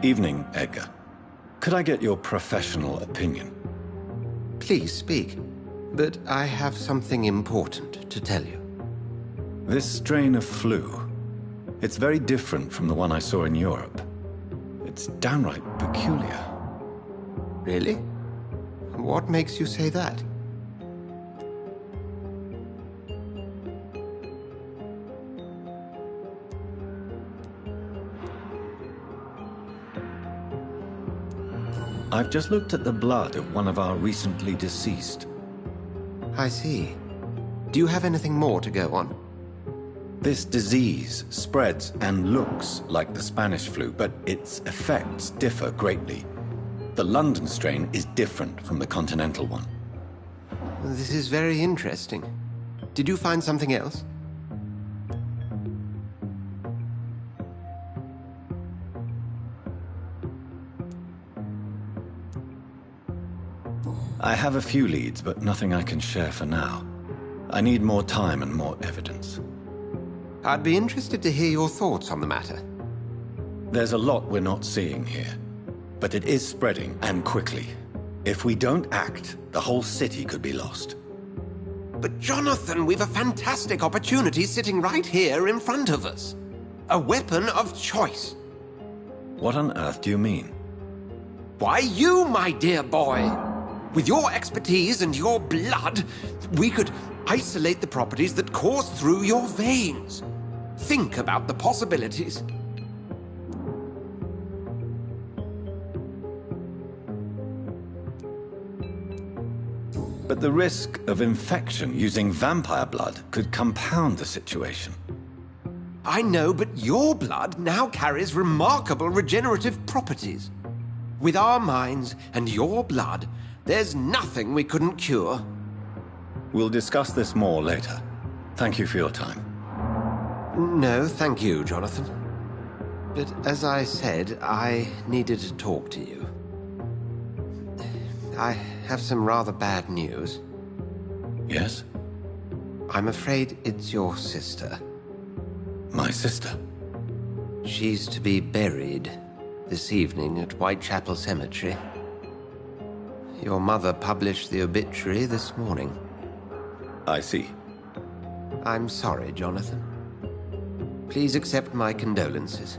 Evening, Edgar. Could I get your professional opinion? Please speak, but I have something important to tell you. This strain of flu, it's very different from the one I saw in Europe. It's downright peculiar. Really? What makes you say that? I've just looked at the blood of one of our recently deceased. I see. Do you have anything more to go on? This disease spreads and looks like the Spanish flu, but its effects differ greatly. The London strain is different from the continental one. This is very interesting. Did you find something else? I have a few leads, but nothing I can share for now. I need more time and more evidence. I'd be interested to hear your thoughts on the matter. There's a lot we're not seeing here, but it is spreading, and quickly. If we don't act, the whole city could be lost. But Jonathan, we've a fantastic opportunity sitting right here in front of us. A weapon of choice. What on earth do you mean? Why, you, my dear boy. With your expertise and your blood, we could isolate the properties that course through your veins. Think about the possibilities. But the risk of infection using vampire blood could compound the situation. I know, but your blood now carries remarkable regenerative properties. With our minds and your blood, there's nothing we couldn't cure. We'll discuss this more later. Thank you for your time. No, thank you, Jonathan. But as I said, I needed to talk to you. I have some rather bad news. Yes? I'm afraid it's your sister. My sister? She's to be buried this evening at Whitechapel Cemetery. Your mother published the obituary this morning. I see. I'm sorry, Jonathan. Please accept my condolences.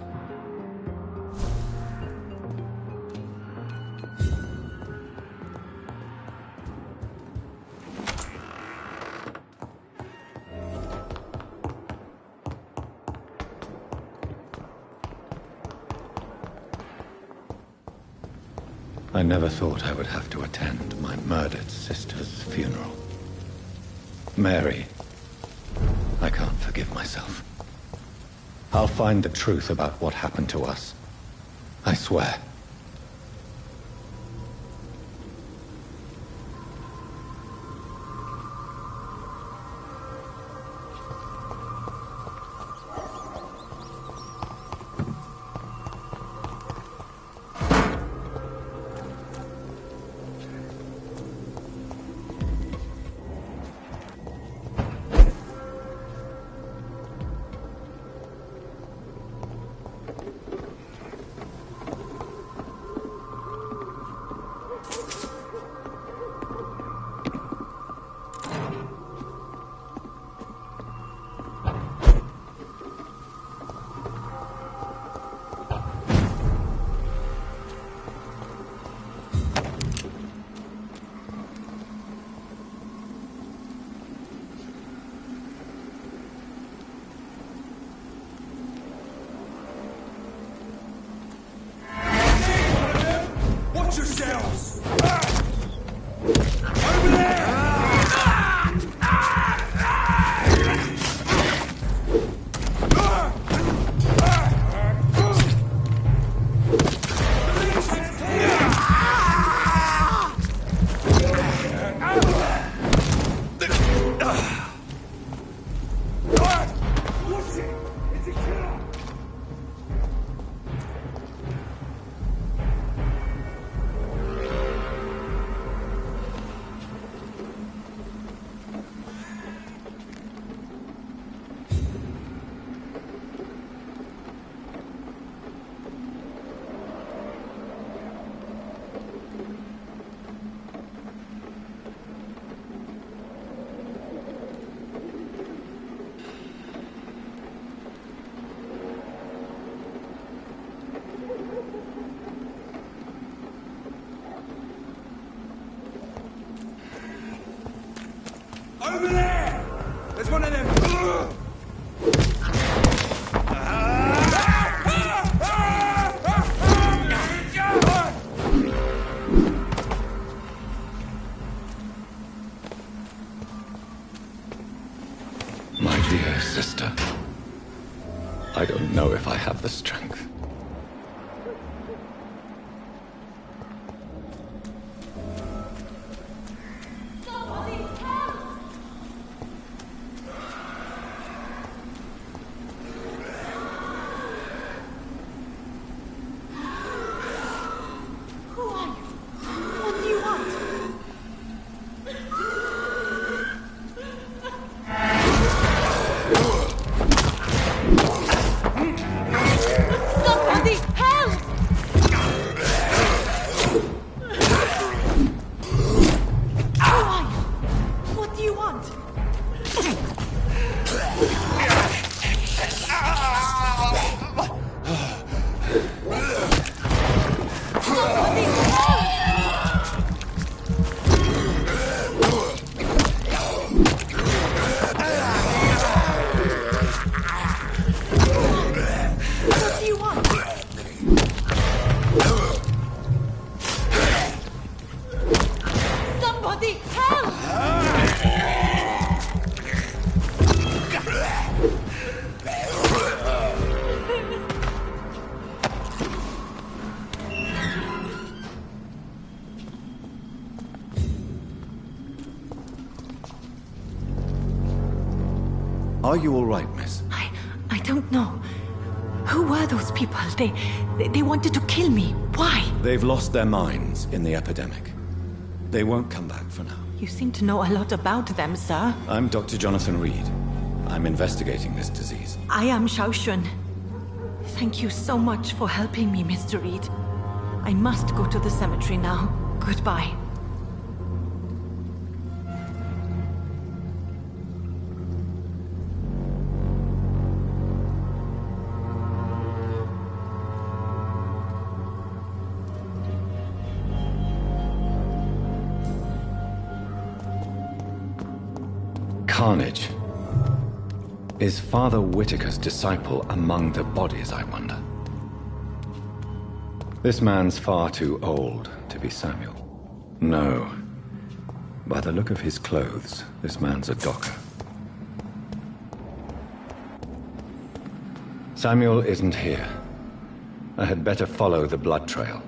I never thought I would have to attend my murdered sister's funeral. Mary, I can't forgive myself. I'll find the truth about what happened to us. I swear. Over there! There's one of them! My dear sister, I don't know if I have the strength. Are you all right, miss? I don't know. Who were those people? They wanted to kill me. Why? They've lost their minds in the epidemic. They won't come back for now. You seem to know a lot about them, sir. I'm Dr. Jonathan Reed. I'm investigating this disease. I am Xiaoxun. Thank you so much for helping me, Mr. Reed. I must go to the cemetery now. Goodbye. Carnage. Is Father Whitaker's disciple among the bodies, I wonder? This man's far too old to be Samuel. No. By the look of his clothes, this man's a docker. Samuel isn't here. I had better follow the blood trail.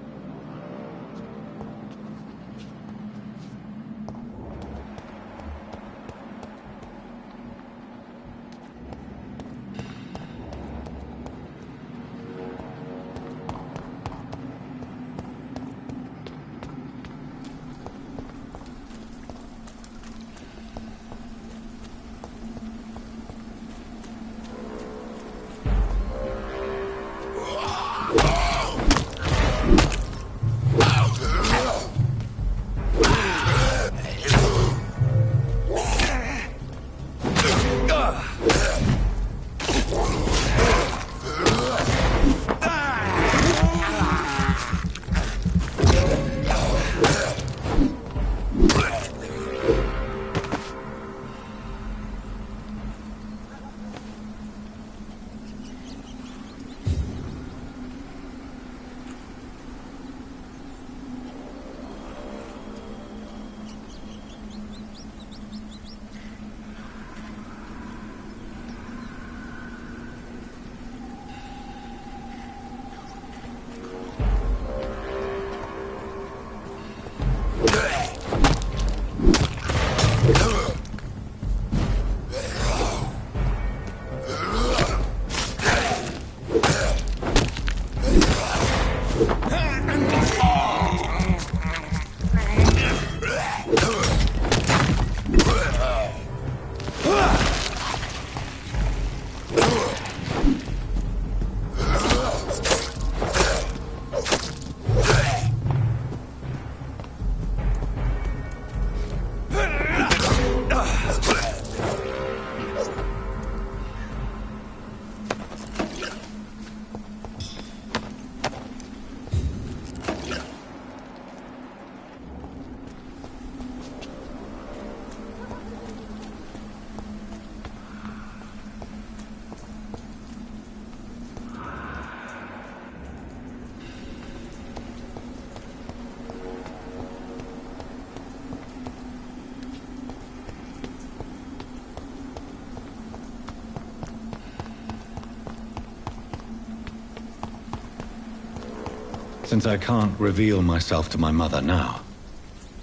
Since I can't reveal myself to my mother now,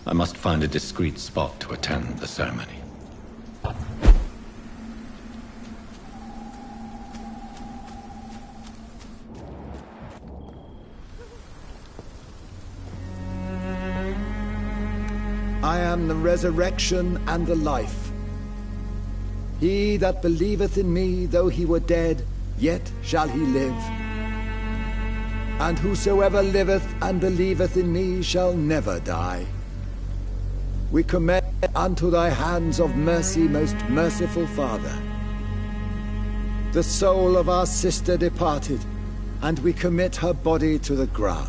I must find a discreet spot to attend the ceremony. I am the resurrection and the life. He that believeth in me, though he were dead, yet shall he live. And whosoever liveth and believeth in me shall never die. We commit unto thy hands of mercy, most merciful Father, the soul of our sister departed, and we commit her body to the ground.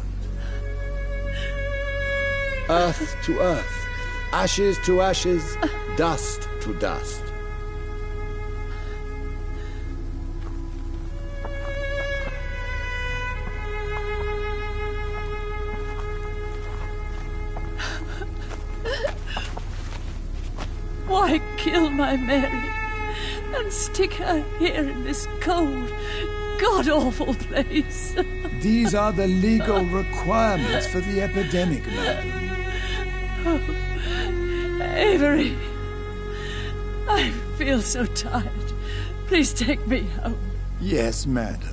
Earth to earth, ashes to ashes, dust to dust. Why kill my Mary and stick her here in this cold, god-awful place? These are the legal requirements for the epidemic, madam. Oh, Avery, I feel so tired. Please take me home. Yes, madam.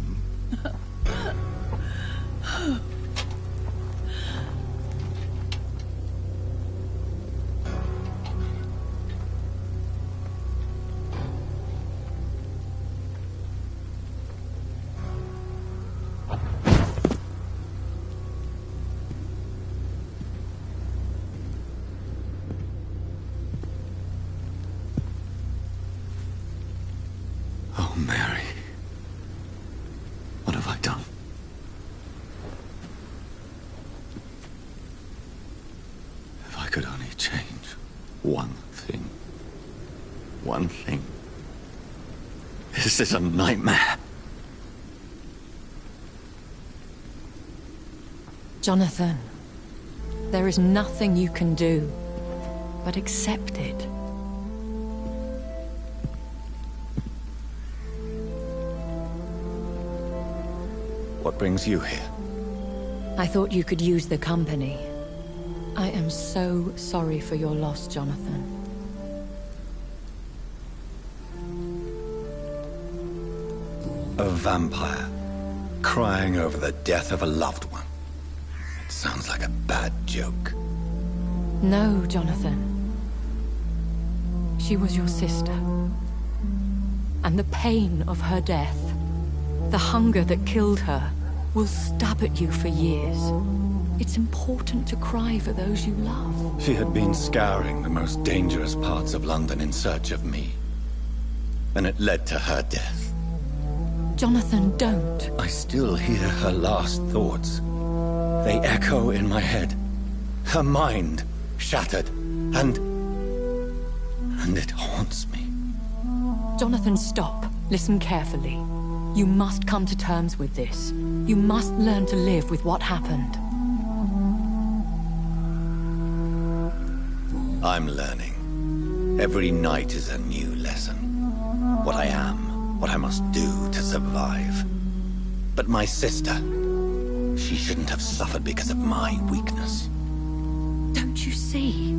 Oh, Mary. What have I done? If I could only change one thing. One thing. This is a nightmare. Jonathan, there is nothing you can do but accept it. What brings you here? I thought you could use the company. I am so sorry for your loss, Jonathan. A vampire, crying over the death of a loved one. It sounds like a bad joke. No, Jonathan. She was your sister. And the pain of her death, the hunger that killed her, will stab at you for years. It's important to cry for those you love. She had been scouring the most dangerous parts of London in search of me. And it led to her death. Jonathan, don't. I still hear her last thoughts. They echo in my head. Her mind shattered, and it haunts me. Jonathan, stop. Listen carefully. You must come to terms with this. You must learn to live with what happened. I'm learning. Every night is a new lesson. What I am, what I must do to survive. But my sister, she shouldn't have suffered because of my weakness. Don't you see?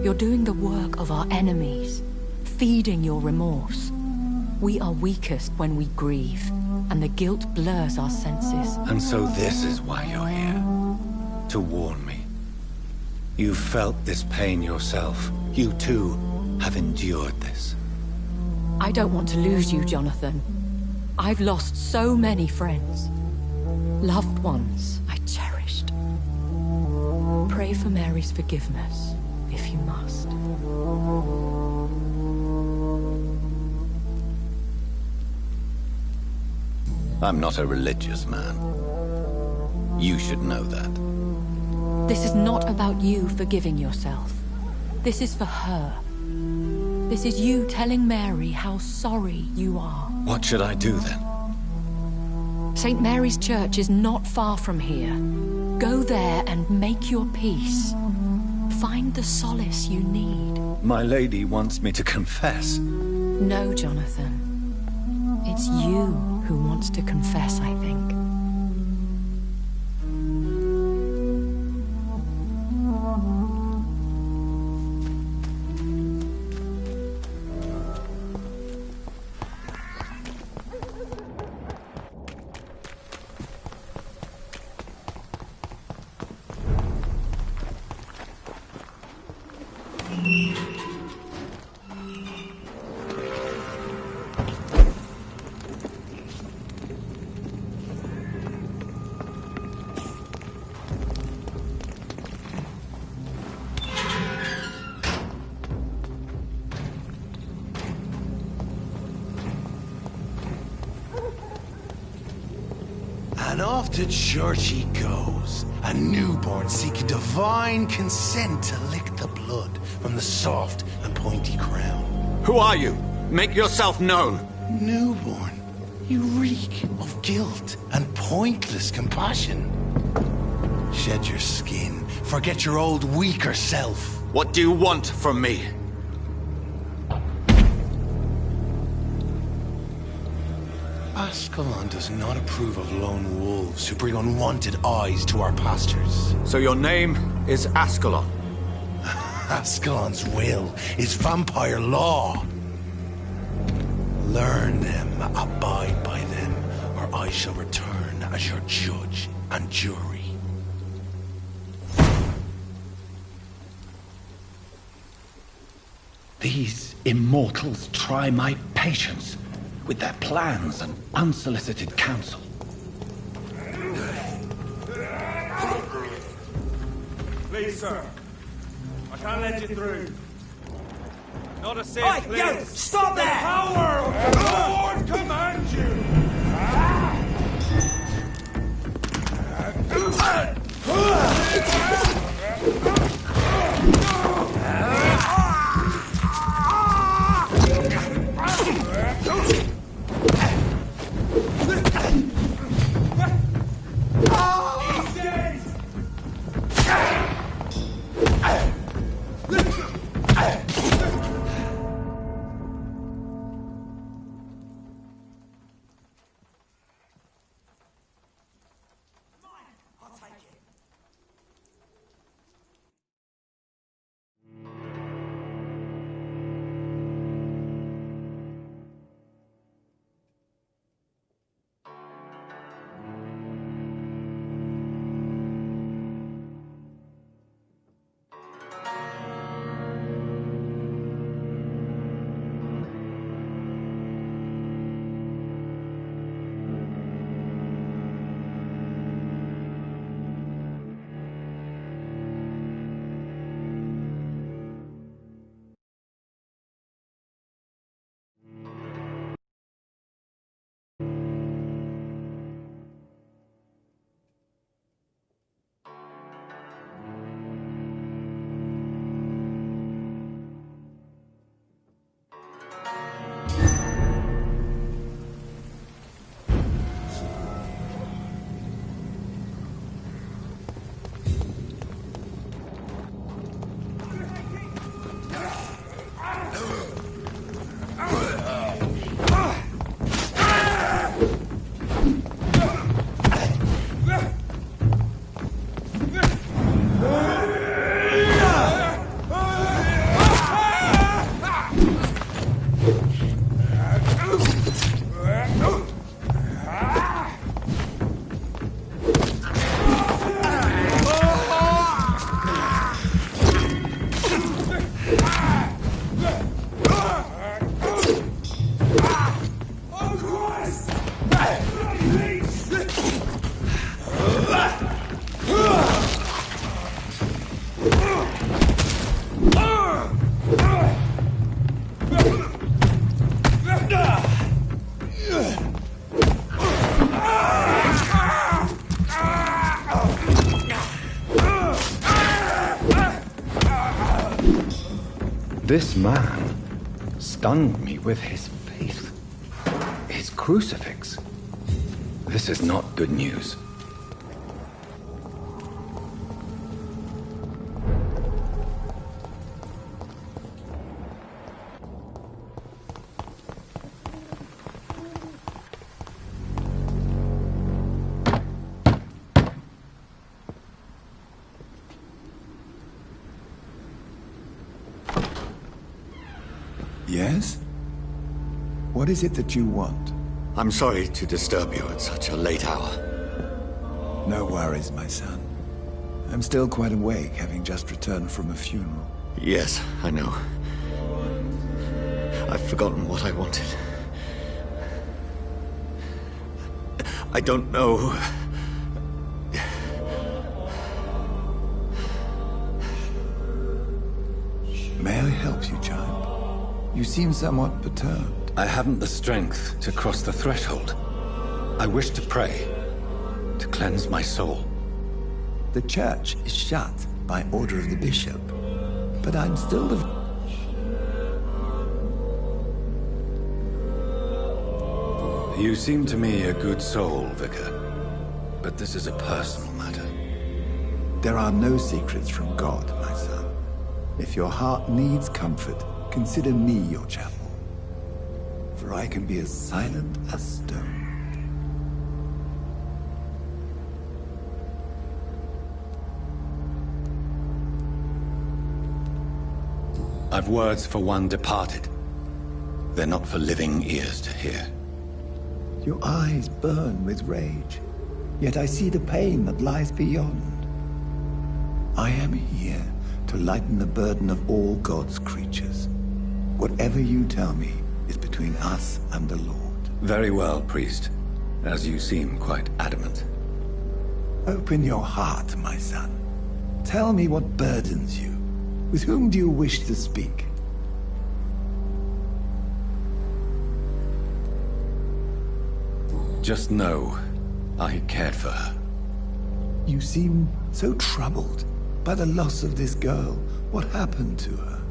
You're doing the work of our enemies, feeding your remorse. We are weakest when we grieve, and the guilt blurs our senses. And so this is why you're here. To warn me. You've felt this pain yourself. You too have endured this. I don't want to lose you, Jonathan. I've lost so many friends. Loved ones I cherished. Pray for Mary's forgiveness, if you must. I'm not a religious man. You should know that. This is not about you forgiving yourself. This is for her. This is you telling Mary how sorry you are. What should I do then? St. Mary's Church is not far from here. Go there and make your peace. Find the solace you need. My lady wants me to confess. No, Jonathan. It's you who wants to confess, I think. And off to church he goes, a newborn seeking divine consent to lick the blood from the soft and pointy crown. Who are you? Make yourself known. Newborn, you reek of guilt and pointless compassion. Shed your skin, forget your old weaker self. What do you want from me? Ascalon does not approve of lone wolves who bring unwanted eyes to our pastures. So your name is Ascalon? Ascalon's will is vampire law. Learn them, abide by them, or I shall return as your judge and jury. These immortals try my patience with their plans and unsolicited counsel. Please, sir. I can't let you through. Not a safe place. Yo, stop The there! power of the Lord commands you! This man stunned me with his faith. His crucifix. This is not good news. Yes? What is it that you want? I'm sorry to disturb you at such a late hour. No worries, my son. I'm still quite awake, having just returned from a funeral. Yes, I know. I've forgotten what I wanted. I don't know. May I help you, child? You seem somewhat perturbed. I haven't the strength to cross the threshold. I wish to pray. to cleanse my soul. The church is shut by order of the bishop, but I'm still the... You seem to me a good soul, Vicar. But this is a personal matter. There are no secrets from God, my son. If your heart needs comfort, consider me your chapel. For I can be as silent as stone. I've words for one departed. They're not for living ears to hear. Your eyes burn with rage, yet I see the pain that lies beyond. I am here to lighten the burden of all God's creatures. Whatever you tell me is between us and the Lord. Very well, priest. As you seem quite adamant. Open your heart, my son. Tell me what burdens you. With whom do you wish to speak? Just know, I cared for her. You seem so troubled by the loss of this girl. What happened to her?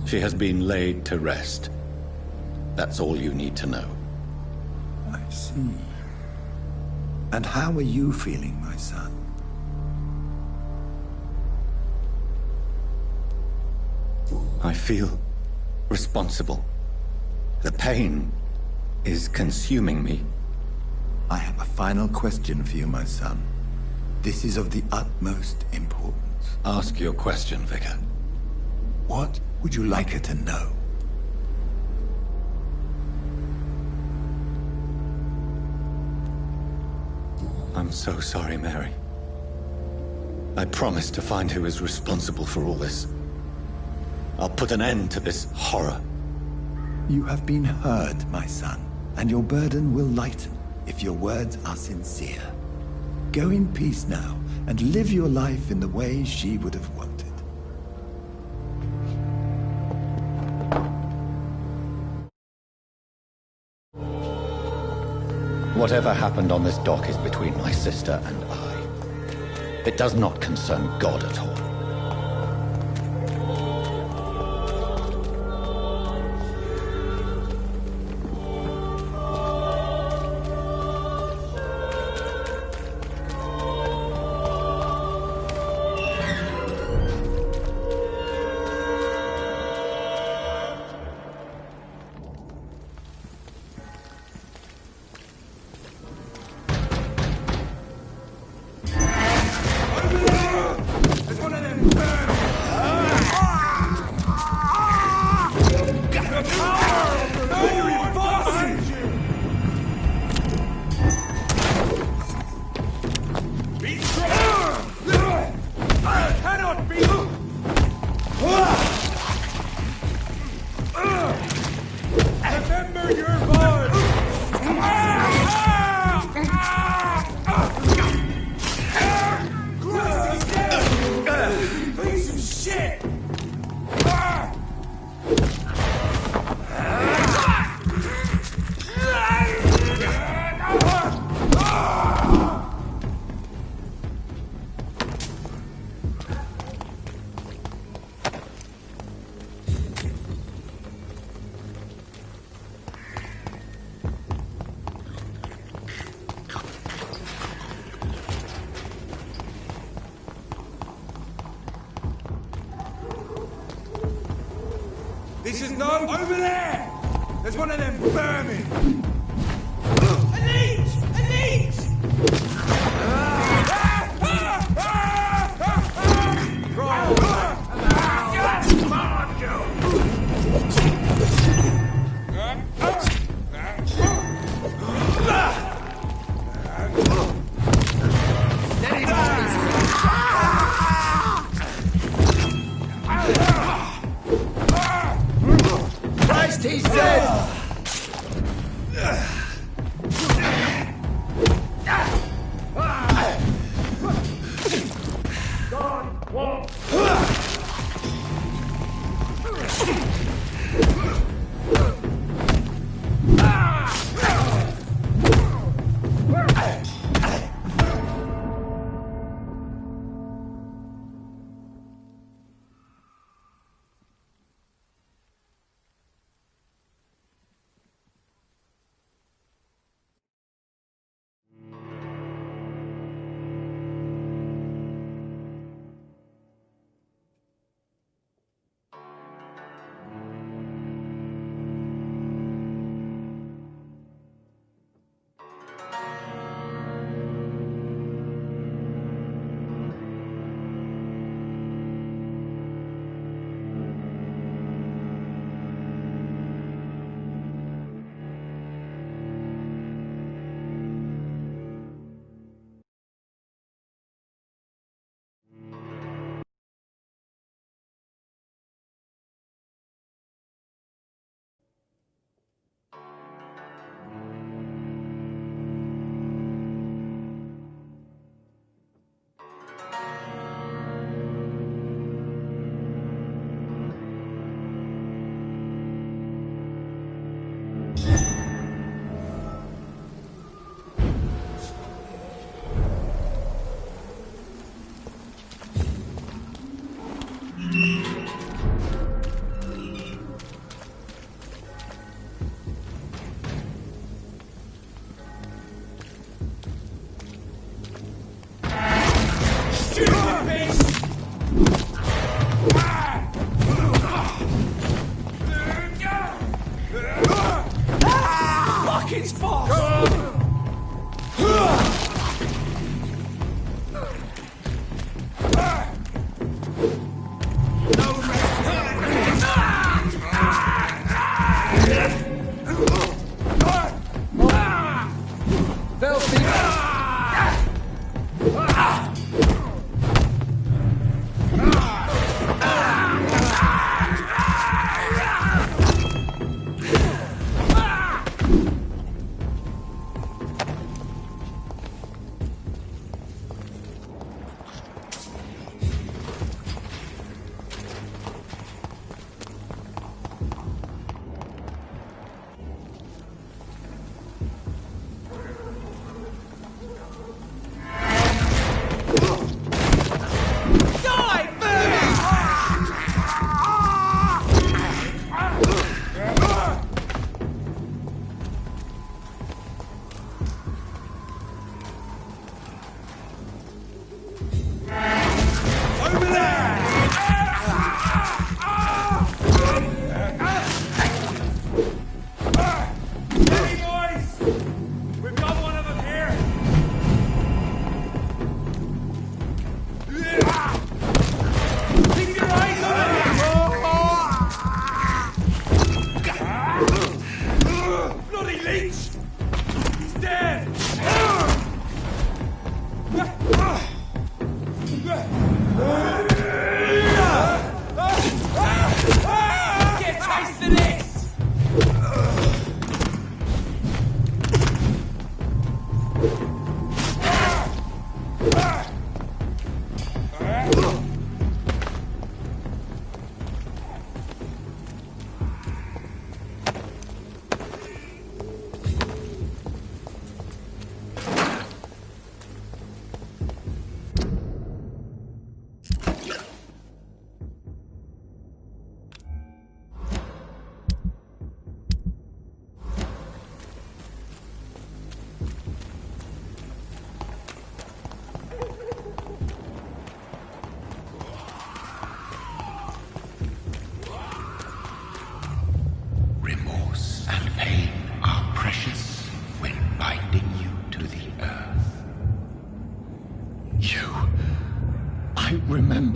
She has been laid to rest. That's all you need to know. I see. And how are you feeling, my son? I feel responsible. The pain is consuming me. I have a final question for you, my son. This is of the utmost importance. Ask your question, Vicar. What would you like her to know? I'm so sorry, Mary. I promise to find who is responsible for all this. I'll put an end to this horror. You have been heard, my son, and your burden will lighten if your words are sincere. Go in peace now, and live your life in the way she would have wanted. Whatever happened on this dock is between my sister and I. It does not concern God at all. This is not over there! There's one of them vermin! A leech! A leech! Come on, Joe! Steady, boys! Christ, he's dead!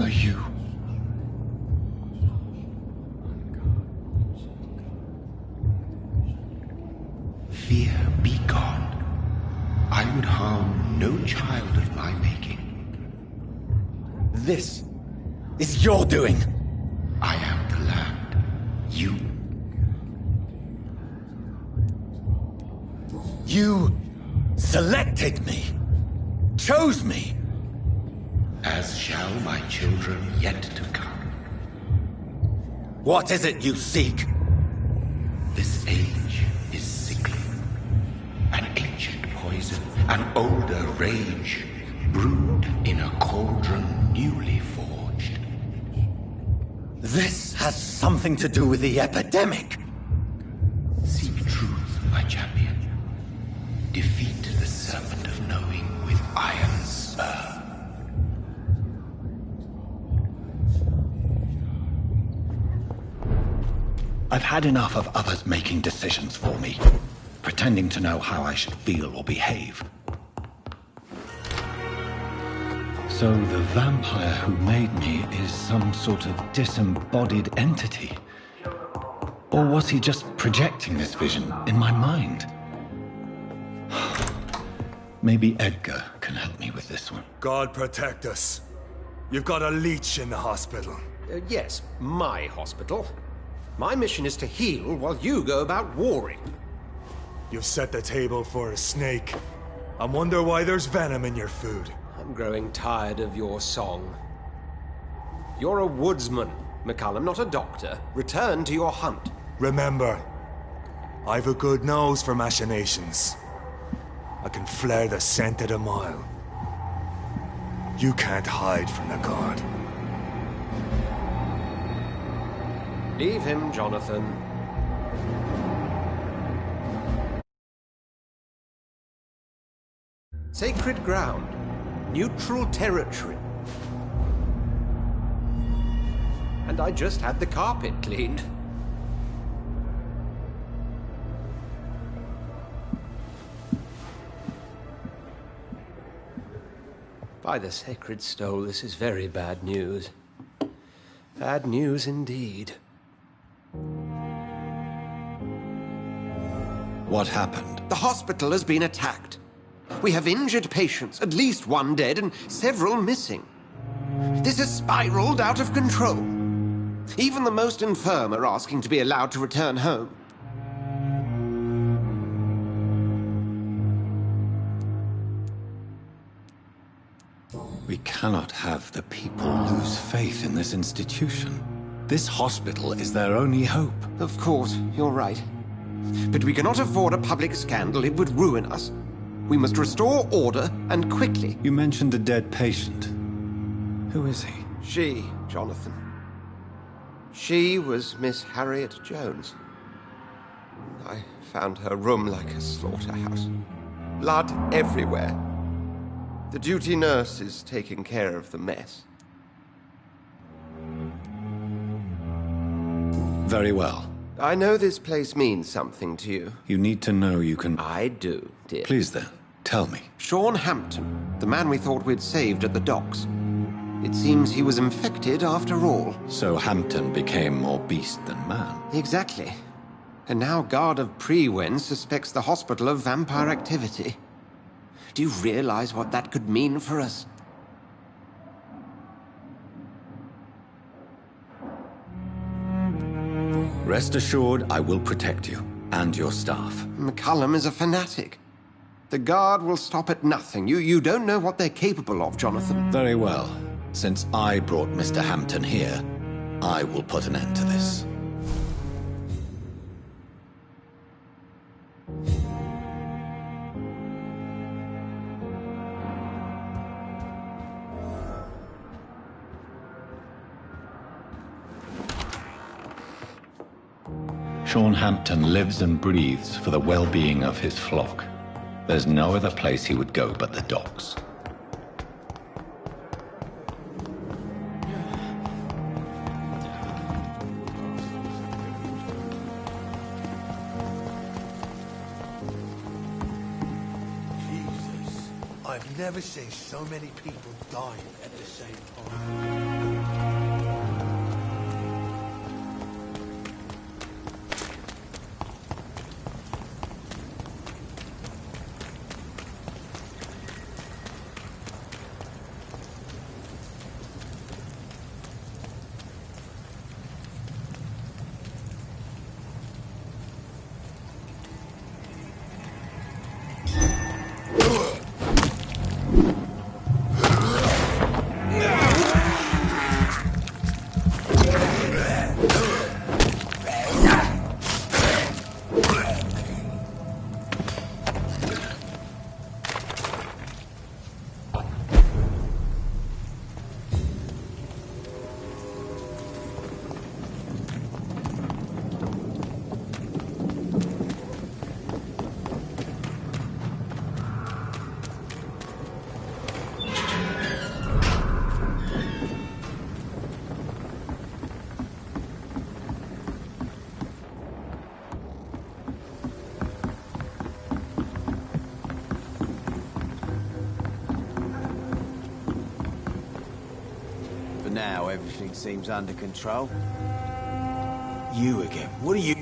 are you? Fear be gone. I would harm no child of my making. This is your doing. I am the land. You. You selected me. Chose me. As shall my children yet to come. What is it you seek? This age is sickly. An ancient poison, an older rage, brewed in a cauldron newly forged. This has something to do with the epidemic. Seek truth, my champion. Defeat the serpent of knowing with iron spur. I've had enough of others making decisions for me, pretending to know how I should feel or behave. So the vampire who made me is some sort of disembodied entity? Or was he just projecting this vision in my mind? Maybe Edgar can help me with this one. God protect us. You've got a leech in the hospital. Yes, my hospital. My mission is to heal while you go about warring. You've set the table for a snake. I wonder why there's venom in your food. I'm growing tired of your song. You're a woodsman, McCullum, not a doctor. Return to your hunt. Remember, I've a good nose for machinations. I can flare the scent at a mile. You can't hide from the god. Leave him, Jonathan. Sacred ground. Neutral territory. And I just had the carpet cleaned. By the sacred stole, this is very bad news. Bad news indeed. What happened? The hospital has been attacked. We have injured patients, at least one dead and several missing. This has spiraled out of control. Even the most infirm are asking to be allowed to return home. We cannot have the people lose faith in this institution. This hospital is their only hope. Of course, you're right. But we cannot afford a public scandal. It would ruin us. We must restore order, and quickly. You mentioned a dead patient. Who is he? She, Jonathan. She was Miss Harriet Jones. I found her room like a slaughterhouse. Blood everywhere. The duty nurse is taking care of the mess. Very well. I know this place means something to you. You need to know you can... I do, dear. Please then, tell me. Sean Hampton, the man we thought we'd saved at the docks. It seems he was infected after all. So Hampton became more beast than man. Exactly. And now Guard of Prewen suspects the hospital of vampire activity. Do you realize what that could mean for us? Rest assured, I will protect you and your staff. McCullum is a fanatic. The Guard will stop at nothing. You don't know what they're capable of, Jonathan. Very well. Since I brought Mr. Hampton here, I will put an end to this. Sean Hampton lives and breathes for the well-being of his flock. There's no other place he would go but the docks. Jesus, I've never seen so many people dying at the same time. Now everything seems under control. You again. What are you...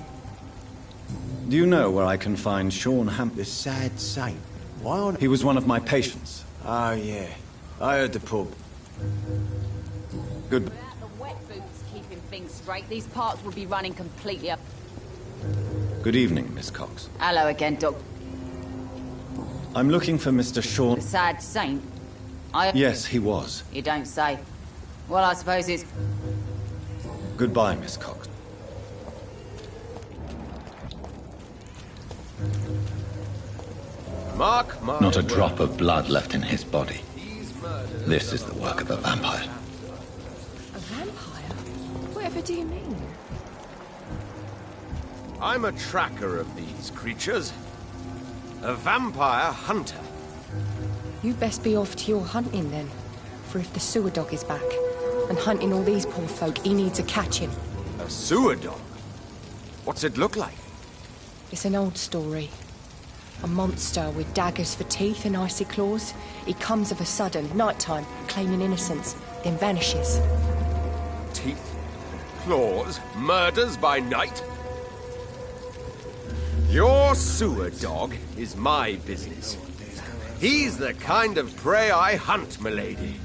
Do you know where I can find Sean Hampton? The sad saint. Why on... He was one of my patients. Oh, yeah. I heard the pub. Good. Without the wet boots keeping things straight, these parts would be running completely up. Good evening, Miss Cox. Hello again, Doc. I'm looking for Mr. Sean... The sad saint? Yes, he was. You don't say. Well, I suppose it's... Goodbye, Miss Cox. Mark my Not a word. drop of blood left in his body. This is the work of a vampire. A vampire? Whatever do you mean? I'm a tracker of these creatures. A vampire hunter. You best be off to your hunting then. For if the sewer dog is back, and hunting all these poor folk, he needs a catching. A sewer dog? What's it look like? It's an old story. A monster with daggers for teeth and icy claws. He comes of a sudden, nighttime, claiming innocence, then vanishes. Teeth, claws, murders by night? Your sewer dog is my business. He's the kind of prey I hunt, milady.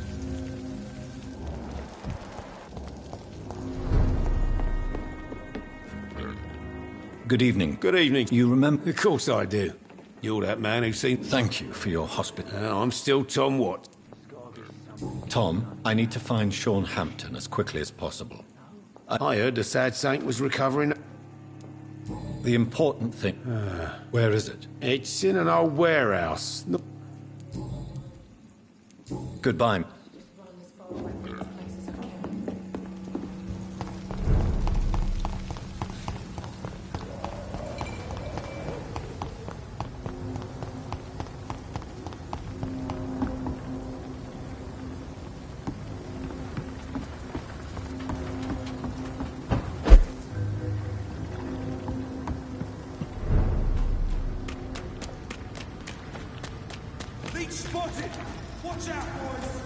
Good evening. Good evening. You remember... Of course I do. You're that man who's seen... Thank you for your hospital. I'm still Tom Watt. Tom, I need to find Sean Hampton as quickly as possible. I heard the sad saint was recovering... The important thing... Where is it? It's in an old warehouse. Goodbye. Leech spotted! Watch out, boys!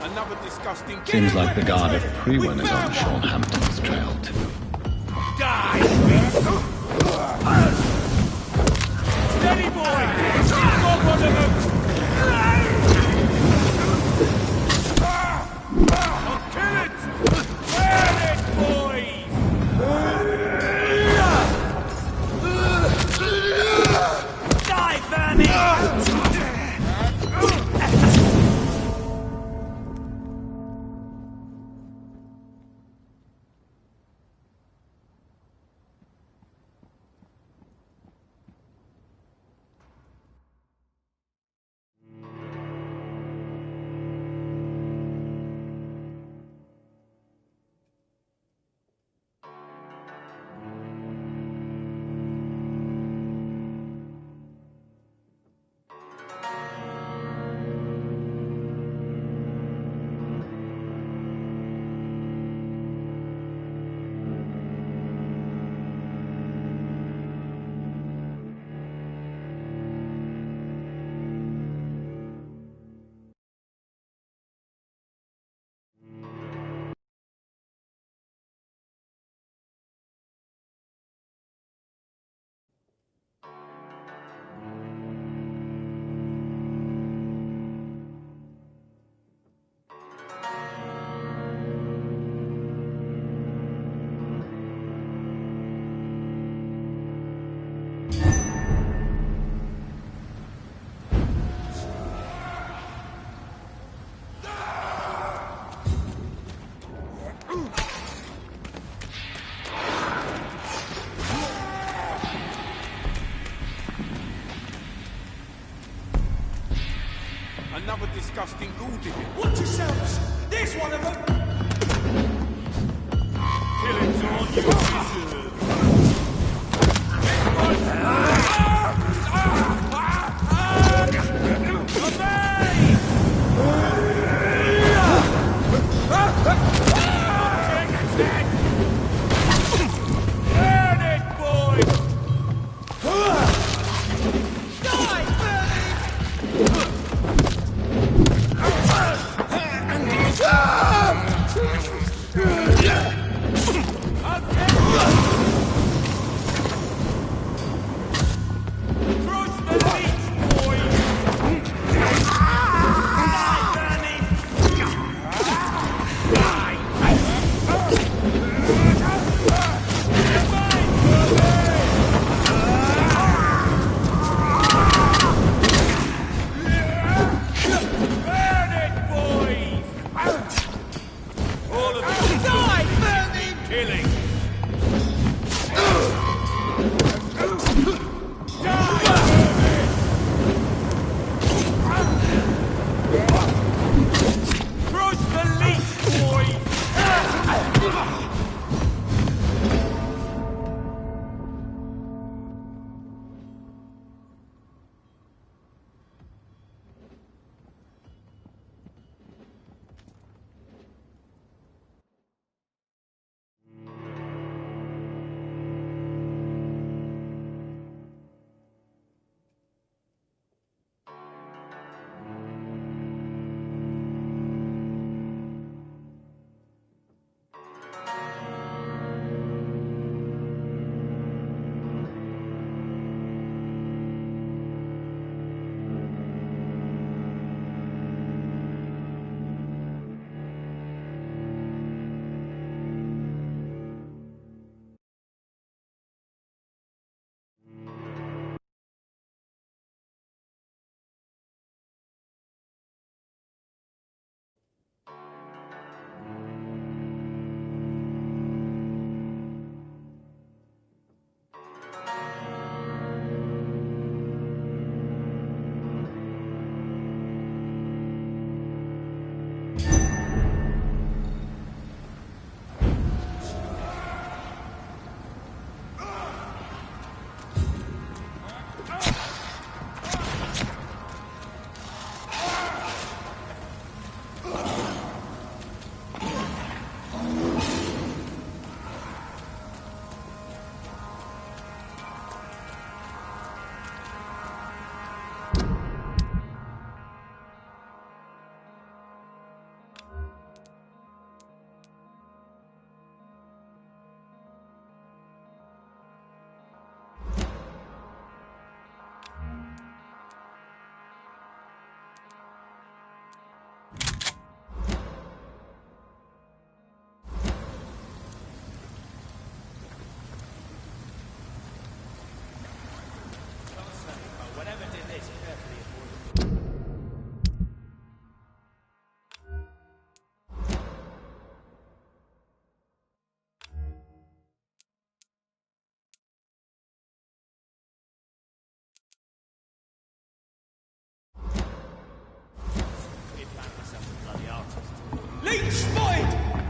Another disgusting... Seems like the guard at Prewin is on Sean Hampton's trail too. Die! Steady, boy! Got one of them! I'll kill it! Burn it, boys! Die, vermin! Another disgusting ghoul digger. Watch yourselves! There's one of them! Killing's all you deserve. Burn it, boys! Die, burn it!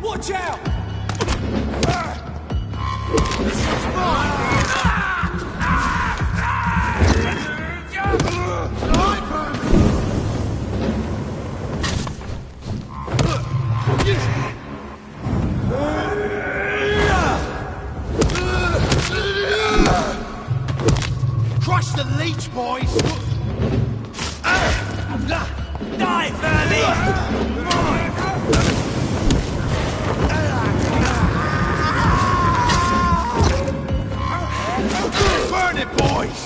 Watch out! Crush the leech, boys! Die, Verley! Burn it, boys!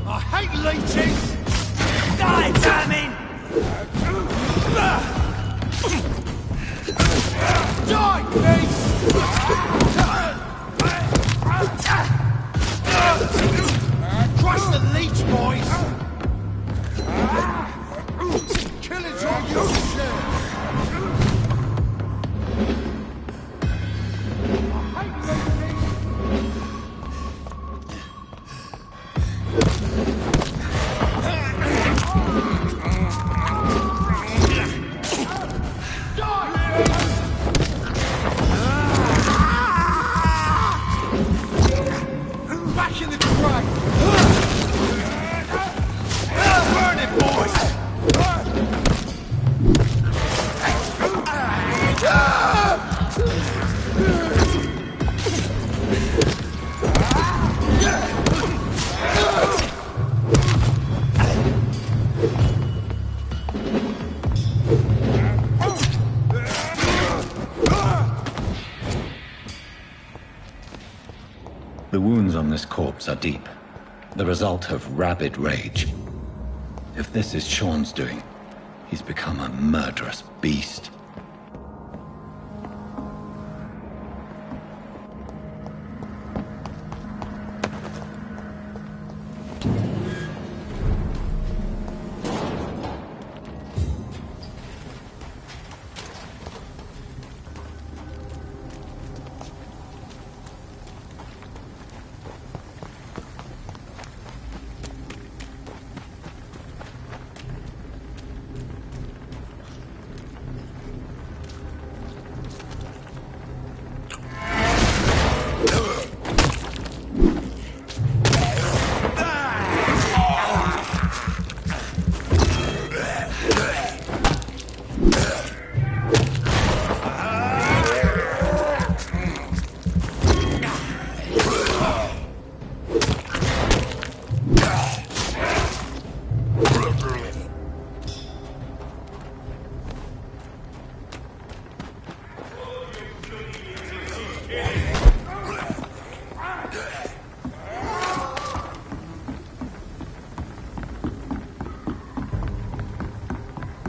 I hate leeches! Die, vermin! Die, beast! Crush the leech, boys! Killing's on your share! I hate leeches! Back in the truck! Burn it, boys! The wounds on this corpse are deep, the result of rabid rage. If this is Sean's doing, he's become a murderous beast.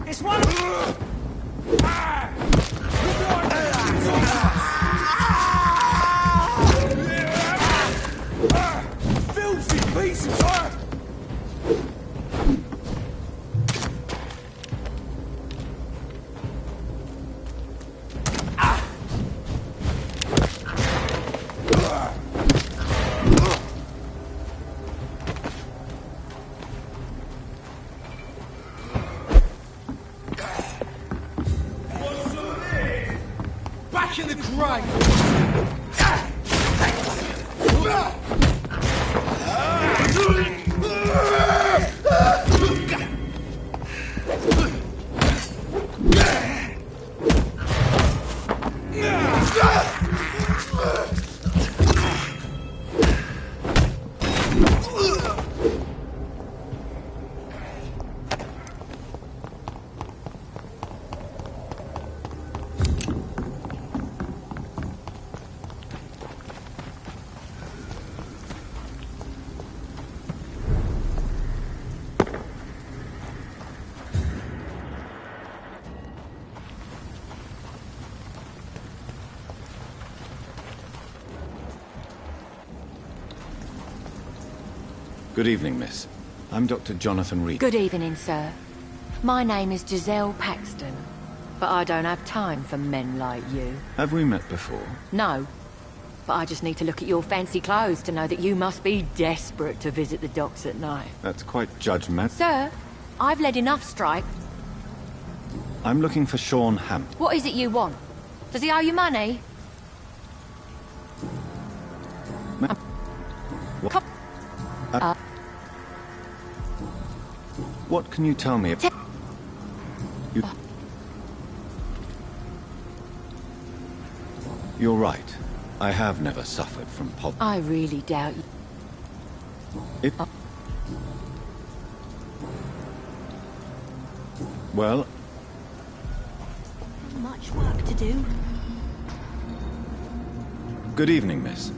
It's one of filthy pieces! Back in the grave! Good evening, miss. I'm Dr. Jonathan Reed. Good evening, sir. My name is Giselle Paxton, but I don't have time for men like you. Have we met before? No, but I just need to look at your fancy clothes to know that you must be desperate to visit the docks at night. That's quite judgmental. Sir, I've led enough strife. I'm looking for Sean Hampton. What is it you want? Does he owe you money? What can you tell me? You're right. I have never suffered from poverty. I really doubt you. Well, Much work to do. good evening, miss.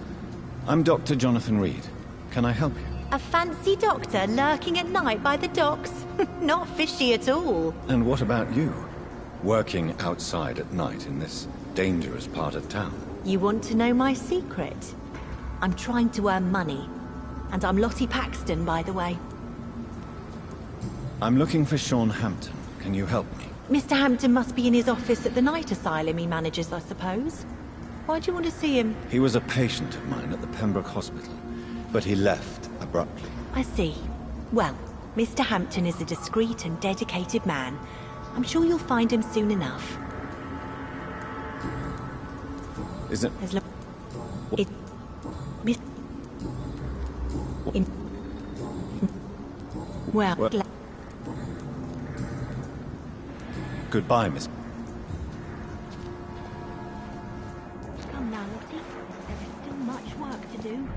I'm Dr. Jonathan Reed. Can I help you? A fancy doctor lurking at night by the docks? Not fishy at all. And what about you? Working outside at night in this dangerous part of town? You want to know my secret? I'm trying to earn money. And I'm Lottie Paxton, by the way. I'm looking for Sean Hampton. Can you help me? Mr. Hampton must be in his office at the night asylum he manages, I suppose. Why do you want to see him? He was a patient of mine at the Pembroke Hospital, but he left abruptly. I see. Well, Mr. Hampton is a discreet and dedicated man. I'm sure you'll find him soon enough. Is it... Well... Goodbye, Miss... Come now, Lottie. There is still much work to do.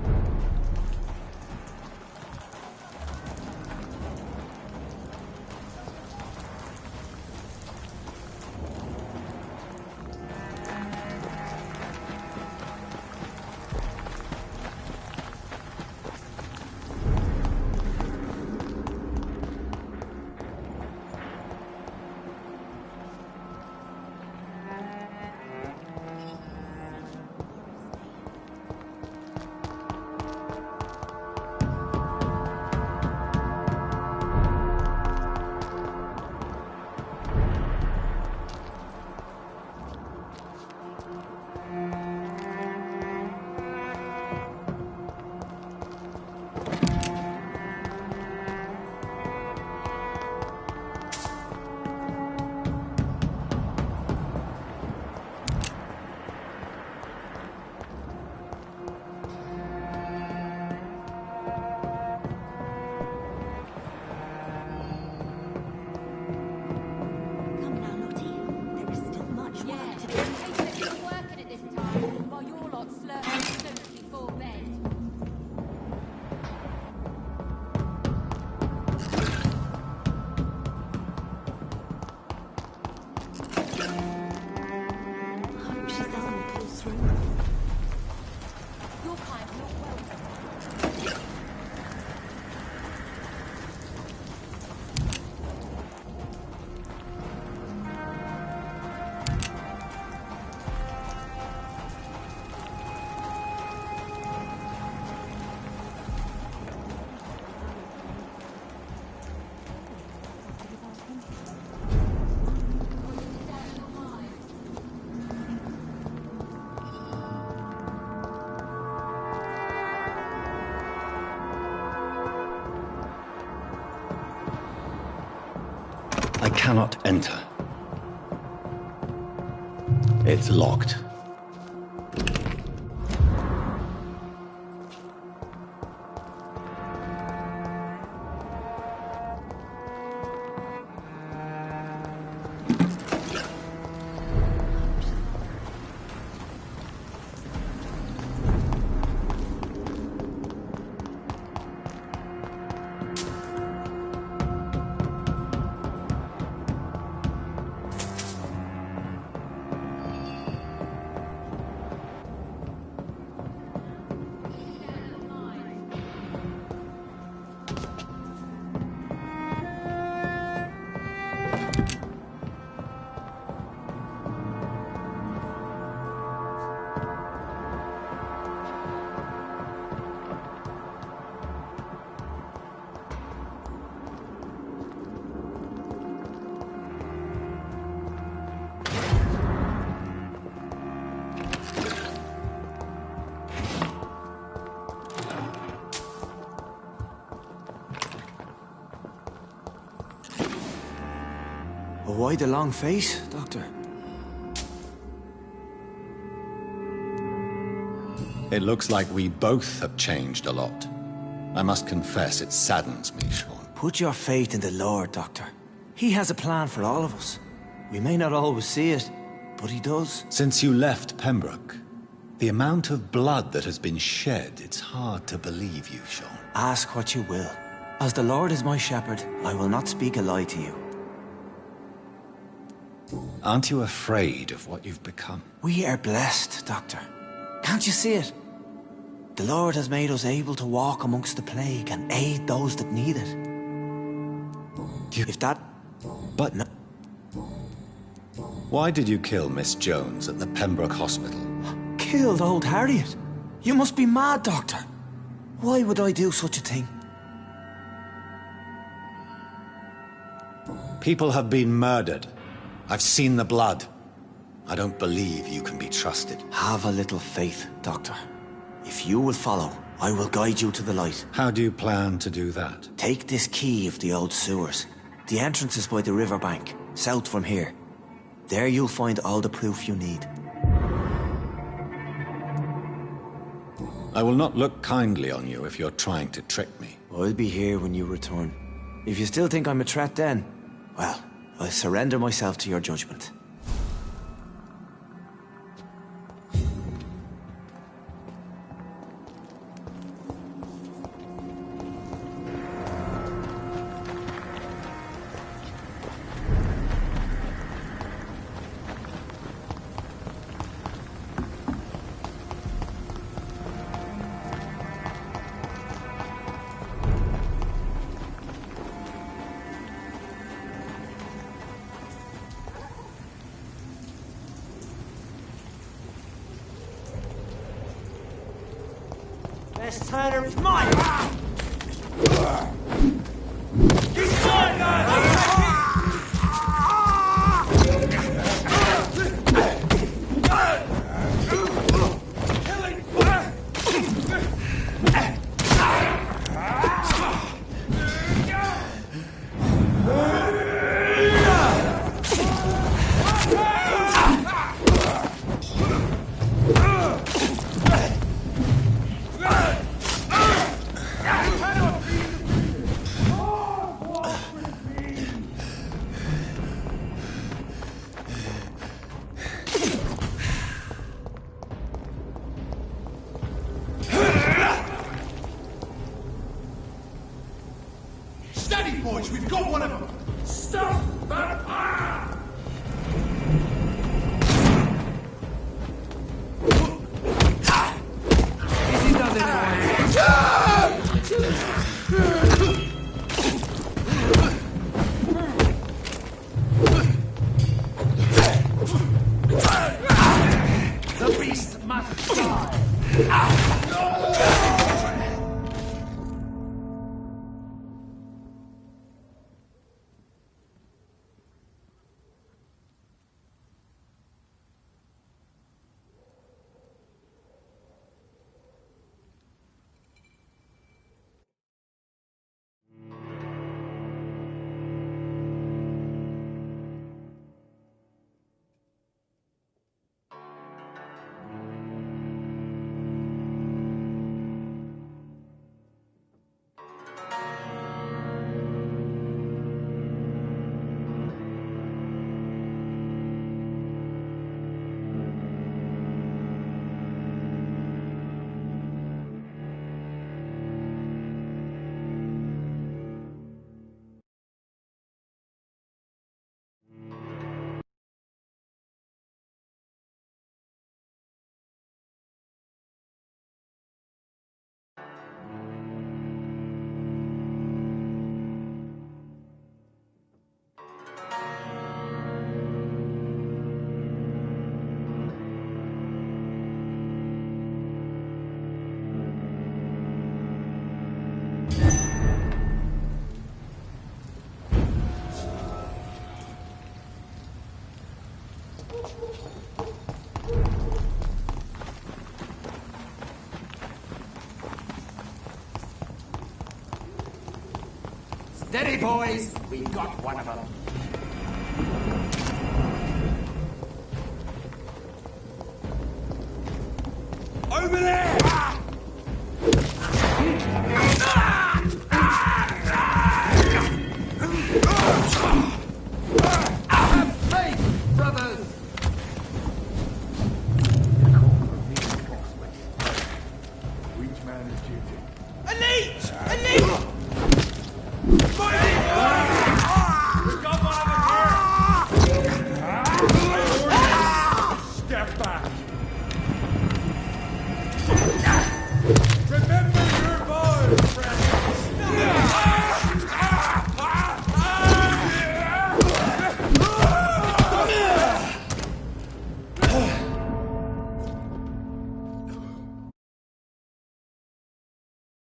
I cannot enter. It's locked. why the long face, Doctor? It looks like we both have changed a lot. I must confess, it saddens me, Sean. Put your faith in the Lord, Doctor. He has a plan for all of us. We may not always see it, but he does. Since you left Pembroke, the amount of blood that has been shed, it's hard to believe you, Sean. Ask what you will. As the Lord is my shepherd, I will not speak a lie to you. Aren't you afraid of what you've become? We are blessed, Doctor. Can't you see it? The Lord has made us able to walk amongst the plague and aid those that need it. If that... But... No. Why did you kill Miss Jones at the Pembroke Hospital? Killed old Harriet? You must be mad, Doctor. Why would I do such a thing? People have been murdered. I've seen the blood. I don't believe you can be trusted. Have a little faith, Doctor. If you will follow, I will guide you to the light. How do you plan to do that? Take this key of the old sewers. The entrance is by the riverbank, south from here. There you'll find all the proof you need. I will not look kindly on you if you're trying to trick me. I'll be here when you return. If you still think I'm a threat then, well, I'll surrender myself to your judgment. This Turner is mine! He's mine! Steady, boys! We've got one of them! Stop Vampyr! Easy does it, boys! The beast must die! Steady, boys! We've got one of them. Over there!